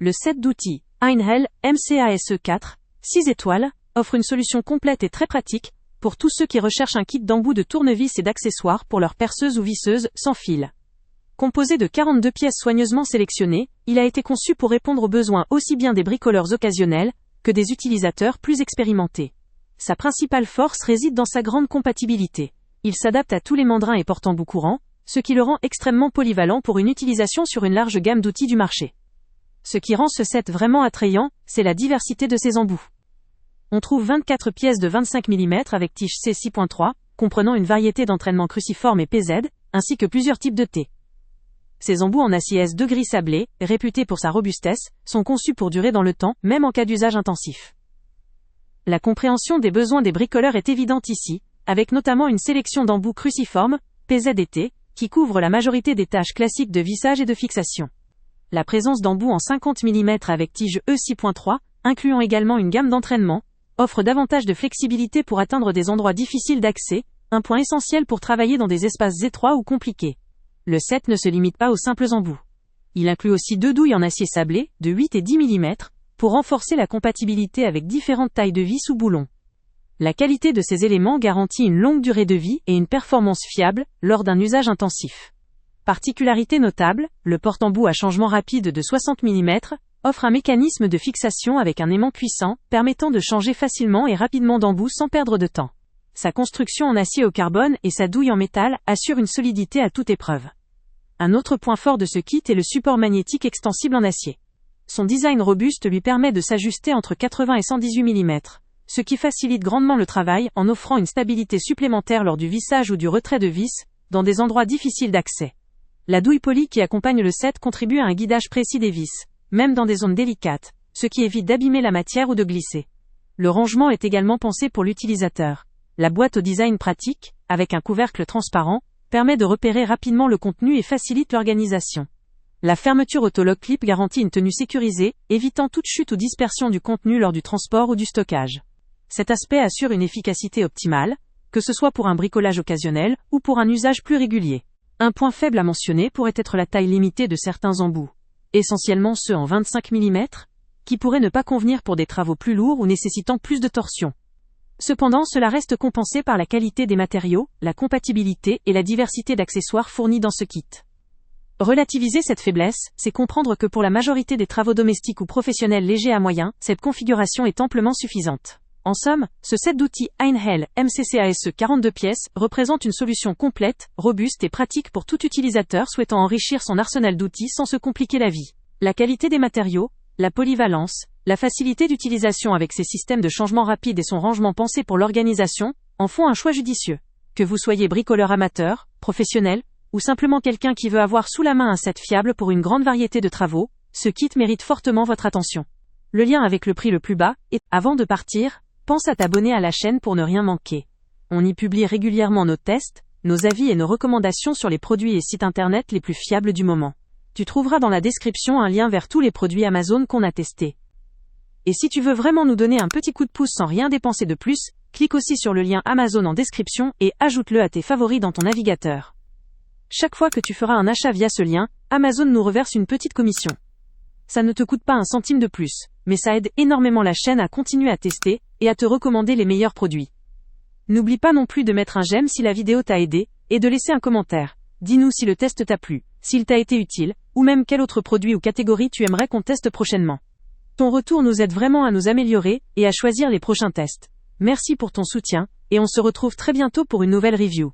Le set d'outils Einhell MCASE4, 6 étoiles, offre une solution complète et très pratique pour tous ceux qui recherchent un kit d'embouts de tournevis et d'accessoires pour leurs perceuses ou visseuses sans fil. Composé de 42 pièces soigneusement sélectionnées, il a été conçu pour répondre aux besoins aussi bien des bricoleurs occasionnels que des utilisateurs plus expérimentés. Sa principale force réside dans sa grande compatibilité. Il s'adapte à tous les mandrins et porte-embouts courants, ce qui le rend extrêmement polyvalent pour une utilisation sur une large gamme d'outils du marché. Ce qui rend ce set vraiment attrayant, c'est la diversité de ses embouts. On trouve 24 pièces de 25 mm avec tige C6.3, comprenant une variété d'entraînements cruciformes et PZ, ainsi que plusieurs types de T. Ces embouts en acier S2 gris sablé, réputés pour sa robustesse, sont conçus pour durer dans le temps, même en cas d'usage intensif. La compréhension des besoins des bricoleurs est évidente ici, avec notamment une sélection d'embouts cruciformes, PZ et T, qui couvrent la majorité des tâches classiques de vissage et de fixation. La présence d'embouts en 50 mm avec tige E6.3, incluant également une gamme d'entraînement, offre davantage de flexibilité pour atteindre des endroits difficiles d'accès, un point essentiel pour travailler dans des espaces étroits ou compliqués. Le set ne se limite pas aux simples embouts. Il inclut aussi 2 douilles en acier sablé, de 8 et 10 mm, pour renforcer la compatibilité avec différentes tailles de vis ou boulons. La qualité de ces éléments garantit une longue durée de vie et une performance fiable lors d'un usage intensif. Particularité notable, le porte-embout à changement rapide de 60 mm offre un mécanisme de fixation avec un aimant puissant, permettant de changer facilement et rapidement d'embout sans perdre de temps. Sa construction en acier au carbone et sa douille en métal assurent une solidité à toute épreuve. Un autre point fort de ce kit est le support magnétique extensible en acier. Son design robuste lui permet de s'ajuster entre 80 et 118 mm, ce qui facilite grandement le travail en offrant une stabilité supplémentaire lors du vissage ou du retrait de vis, dans des endroits difficiles d'accès. La douille polie qui accompagne le set contribue à un guidage précis des vis, même dans des zones délicates, ce qui évite d'abîmer la matière ou de glisser. Le rangement est également pensé pour l'utilisateur. La boîte au design pratique, avec un couvercle transparent, permet de repérer rapidement le contenu et facilite l'organisation. La fermeture autolock clip garantit une tenue sécurisée, évitant toute chute ou dispersion du contenu lors du transport ou du stockage. Cet aspect assure une efficacité optimale, que ce soit pour un bricolage occasionnel ou pour un usage plus régulier. Un point faible à mentionner pourrait être la taille limitée de certains embouts, essentiellement ceux en 25 mm, qui pourraient ne pas convenir pour des travaux plus lourds ou nécessitant plus de torsion. Cependant, cela reste compensé par la qualité des matériaux, la compatibilité et la diversité d'accessoires fournis dans ce kit. Relativiser cette faiblesse, c'est comprendre que pour la majorité des travaux domestiques ou professionnels légers à moyens, cette configuration est amplement suffisante. En somme, ce set d'outils Einhell MCCASE 42 pièces représente une solution complète, robuste et pratique pour tout utilisateur souhaitant enrichir son arsenal d'outils sans se compliquer la vie. La qualité des matériaux, la polyvalence, la facilité d'utilisation avec ses systèmes de changement rapide et son rangement pensé pour l'organisation, en font un choix judicieux. Que vous soyez bricoleur amateur, professionnel, ou simplement quelqu'un qui veut avoir sous la main un set fiable pour une grande variété de travaux, ce kit mérite fortement votre attention. Le lien avec le prix le plus bas est, avant de partir, pense à t'abonner à la chaîne pour ne rien manquer. On y publie régulièrement nos tests, nos avis et nos recommandations sur les produits et sites internet les plus fiables du moment. Tu trouveras dans la description un lien vers tous les produits Amazon qu'on a testés. Et si tu veux vraiment nous donner un petit coup de pouce sans rien dépenser de plus, clique aussi sur le lien Amazon en description et ajoute-le à tes favoris dans ton navigateur. Chaque fois que tu feras un achat via ce lien, Amazon nous reverse une petite commission. Ça ne te coûte pas un centime de plus, mais ça aide énormément la chaîne à continuer à tester et à te recommander les meilleurs produits. N'oublie pas non plus de mettre un j'aime si la vidéo t'a aidé, et de laisser un commentaire. Dis-nous si le test t'a plu, s'il t'a été utile, ou même quel autre produit ou catégorie tu aimerais qu'on teste prochainement. Ton retour nous aide vraiment à nous améliorer et à choisir les prochains tests. Merci pour ton soutien, et on se retrouve très bientôt pour une nouvelle review.